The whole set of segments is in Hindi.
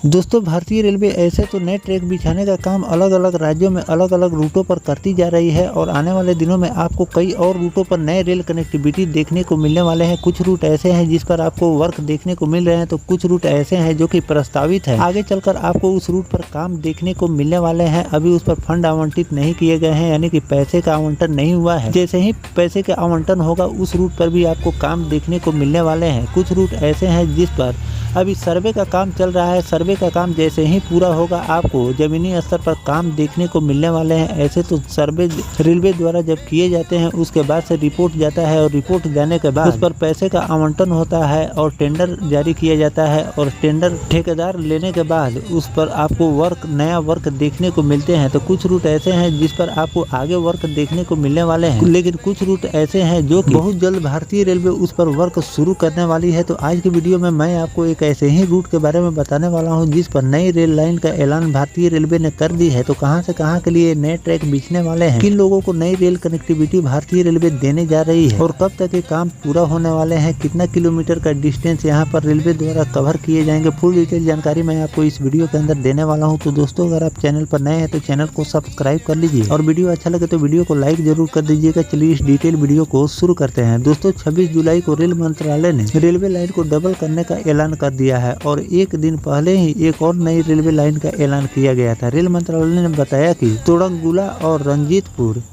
दोस्तों भारतीय रेलवे ऐसे तो नए ट्रैक बिछाने का काम अलग अलग राज्यों में अलग अलग रूटों पर करती जा रही है और आने वाले दिनों में आपको कई और रूटों पर नए रेल कनेक्टिविटी देखने को मिलने वाले हैं। कुछ रूट ऐसे हैं जिस पर आपको वर्क देखने को मिल रहे हैं, तो कुछ रूट ऐसे हैं जो कि प्रस्तावित है। आगे चलकर आपको उस रूट पर काम देखने को मिलने वाले हैं। अभी उस पर फंड आवंटित नहीं किए गए हैं, यानी कि पैसे का आवंटन नहीं हुआ है। जैसे ही पैसे का आवंटन होगा उस रूट पर भी आपको काम देखने को मिलने वाले हैं। कुछ रूट ऐसे हैं जिस पर अभी सर्वे का काम चल रहा है। सर्वे का काम जैसे ही पूरा होगा आपको जमीनी स्तर पर काम देखने को मिलने वाले हैं। ऐसे तो सर्वे रेलवे द्वारा जब किए जाते हैं उसके बाद से रिपोर्ट जाता है और रिपोर्ट जाने के बाद उस पर पैसे का आवंटन होता है और टेंडर जारी किया जाता है और टेंडर ठेकेदार लेने के बाद उस पर आपको नया वर्क देखने को मिलते हैं। तो कुछ रूट ऐसे हैं जिस पर आपको आगे वर्क देखने को मिलने वाले हैं, लेकिन कुछ रूट ऐसे हैं जो कि बहुत जल्द भारतीय रेलवे उस पर वर्क शुरू करने वाली है। तो आज की वीडियो में मैं आपको एक ऐसे ही रूट के बारे में बताने वाला हूं जिस पर नई रेल लाइन का ऐलान भारतीय रेलवे ने कर दी है। तो कहां से कहां के लिए नए ट्रैक बिछने वाले हैं, किन लोगों को नई रेल कनेक्टिविटी भारतीय रेलवे देने जा रही है और कब तक ये काम पूरा होने वाले हैं, कितना किलोमीटर का डिस्टेंस यहाँ पर रेलवे द्वारा कवर किए जाएंगे, फुल डिटेल जानकारी मैं आपको इस वीडियो के अंदर देने वाला हूँ। तो दोस्तों अगर आप चैनल पर नए हैं तो चैनल को सब्सक्राइब कर लीजिए और वीडियो अच्छा लगे तो वीडियो को लाइक जरूर कर दीजिएगा। चलिए इस डिटेल वीडियो को शुरू करते हैं। दोस्तों 26 जुलाई को रेल मंत्रालय ने रेलवे लाइन को डबल करने का ऐलान कर दिया है और एक दिन पहले ही एक और नई रेलवे लाइन का ऐलान किया गया था। रेल मंत्रालय ने बताया कि तोड़ंगुला और रंजीतपुर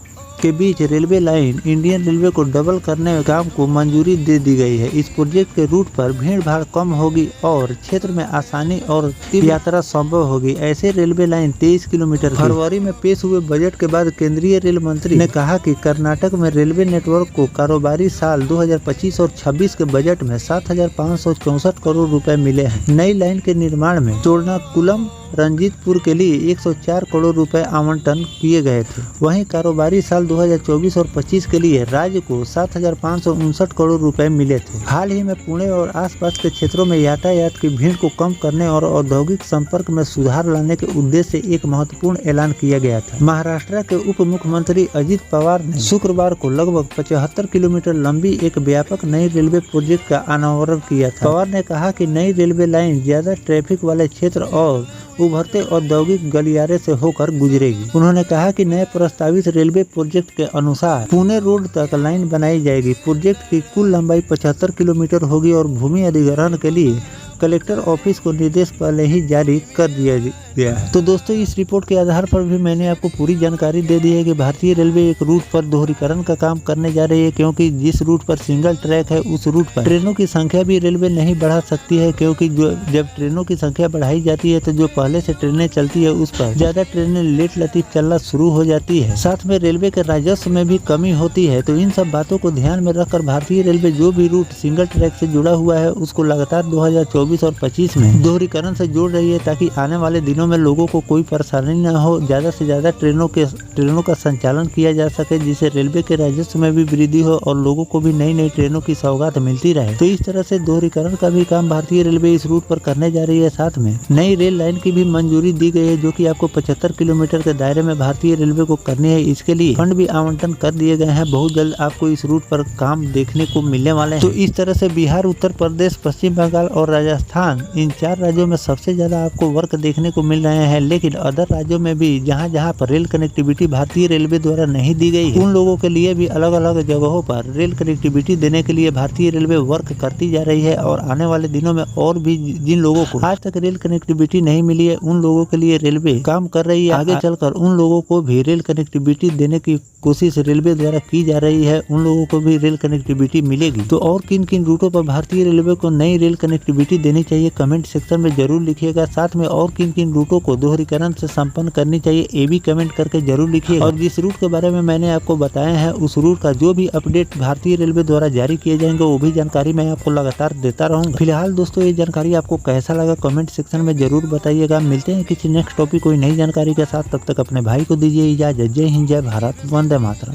के बीच रेलवे लाइन इंडियन रेलवे को डबल करने के काम को मंजूरी दे दी गई है। इस प्रोजेक्ट के रूट पर भीड़ भाड़ कम होगी और क्षेत्र में आसानी और तीव्र यात्रा संभव होगी। ऐसे रेलवे लाइन 23 किलोमीटर। फरवरी में पेश हुए बजट के बाद केंद्रीय रेल मंत्री ने कहा कि कर्नाटक में रेलवे नेटवर्क को कारोबारी साल 2025 और 26 के बजट में 7,564 करोड़ रुपए मिले हैं। नई लाइन के निर्माण में चोरनाकुलम रंजीतपुर के लिए 104 करोड़ रुपए आवंटन किए गए थे। वहीं कारोबारी साल 2024 और 25 के लिए राज्य को 7,559 करोड़ रुपए मिले थे। हाल ही में पुणे और आसपास के क्षेत्रों में यातायात की भीड़ को कम करने और औद्योगिक संपर्क में सुधार लाने के उद्देश्य से एक महत्वपूर्ण ऐलान किया गया था। महाराष्ट्र के उप मुख्यमंत्री अजित पवार ने शुक्रवार को लगभग 75 किलोमीटर लंबी एक व्यापक नई रेलवे प्रोजेक्ट का अनावरण किया था। पवार ने कहा कि नई रेलवे लाइन ज्यादा ट्रैफिक वाले क्षेत्र और उभरते औद्योगिक गलियारे से होकर गुजरेगी। उन्होंने कहा कि नए प्रस्तावित रेलवे प्रोजेक्ट के अनुसार पुणे रोड तक लाइन बनाई जाएगी। प्रोजेक्ट की कुल लंबाई 75 किलोमीटर होगी और भूमि अधिग्रहण के लिए कलेक्टर ऑफिस को निर्देश पहले ही जारी कर दिया गया है। तो दोस्तों इस रिपोर्ट के आधार पर भी मैंने आपको पूरी जानकारी दे दी है कि भारतीय रेलवे एक रूट पर दोहरीकरण का काम करने जा रही है, क्योंकि जिस रूट पर सिंगल ट्रैक है उस रूट पर ट्रेनों की संख्या भी रेलवे नहीं बढ़ा सकती है, क्योंकि जब ट्रेनों की संख्या बढ़ाई जाती है तो जो पहले से ट्रेनें चलती है उस पर ज्यादा ट्रेनें लेट लतीफ चलना शुरू हो जाती है। साथ में रेलवे के राजस्व में भी कमी होती है। तो इन सब बातों को ध्यान में रखकर भारतीय रेलवे जो भी रूट सिंगल ट्रैक से जुड़ा हुआ है उसको लगातार 2024 और 25 में दोहरीकरण से जोड़ रही है, ताकि आने वाले दिनों में लोगों को कोई परेशानी न हो। ज्यादा से ज्यादा ट्रेनों का संचालन किया जा सके, जिससे रेलवे के राजस्व में भी वृद्धि हो और लोगों को भी नई नई ट्रेनों की सौगात मिलती रहे। तो इस तरह से दोहरीकरण का भी काम भारतीय रेलवे इस रूट पर करने जा रही है। साथ में नई रेल लाइन की भी मंजूरी दी गई है, जो कि आपको 75 किलोमीटर के दायरे में भारतीय रेलवे को करनी है। इसके लिए फंड भी आवंटन कर दिए गए हैं। बहुत जल्द आपको इस रूट पर काम देखने को मिलने वाले हैं। तो इस तरह से बिहार, उत्तर प्रदेश, पश्चिम बंगाल और राजस्थान, इन 4 राज्यों में सबसे ज्यादा आपको वर्क देखने को मिल रहे हैं। लेकिन अदर राज्यों में भी जहां जहां पर रेल कनेक्टिविटी भारतीय रेलवे द्वारा नहीं दी गई है, उन लोगों के लिए भी अलग अलग जगहों पर रेल कनेक्टिविटी देने के लिए भारतीय रेलवे वर्क करती जा रही है। और आने वाले दिनों में और भी जिन लोगों को आज तक रेल कनेक्टिविटी नहीं मिली है उन लोगों के लिए रेलवे काम कर रही है। आगे चलकर उन लोगों को भी रेल कनेक्टिविटी देने की कोशिश रेलवे द्वारा की जा रही है। उन लोगों को भी रेल कनेक्टिविटी मिलेगी। तो और किन किन रूटों पर भारतीय रेलवे को नई रेल कनेक्टिविटी देनी चाहिए कमेंट सेक्शन में जरूर लिखिएगा। साथ में और किन किन रूटों को दोहरीकरण से संपन्न करनी चाहिए ये भी कमेंट करके जरूर लिखिएगा। और जिस रूट के बारे में मैंने आपको बताया है उस रूट का जो भी अपडेट भारतीय रेलवे द्वारा जारी किए जाएंगे वो भी जानकारी मैं आपको लगातार देता रहूंगा। फिलहाल दोस्तों ये जानकारी आपको कैसा लगा कमेंट सेक्शन में जरूर बताइएगा। मिलते हैं किसी नेक्स्ट टॉपिक कोई नई जानकारी के साथ, तब तक अपने भाई को दीजिए इजाजत। जय हिंद, जय भारत, वंदे मातरम।